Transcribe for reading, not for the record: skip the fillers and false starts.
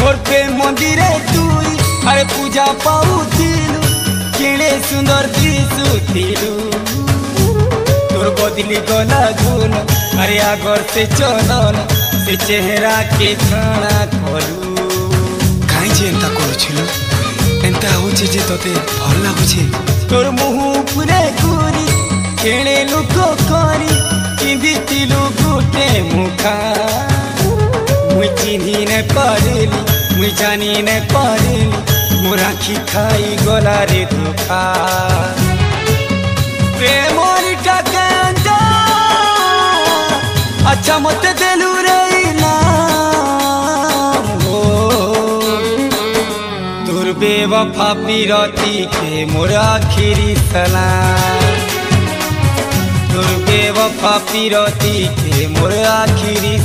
मोर प्रेम मंदिरे तुई अरे पूजा पाउथिलु केड़े सुंदर दिसुथिलु तोर बदली गला गुण अरे आगर से चलन से चेहरा के खाना कलु काई जे एंता करूछिलु एंता होचे जे तोते भल लागुछे तोर मुह पुरे कुरी केड़े लोक करी चिंधितिलु गुटे मुखा मुई चिन्ही ने पारिली मुई जानी ने पारिली मोर आखि खाई गला रे धोखा प्रेमोरी टाकेंजा अच्छा मत देलु रे नाम हो तोर बेवफा पीरती के मोर आखिरी सलाम तोर बेवफा पीरती के मोर आखिरी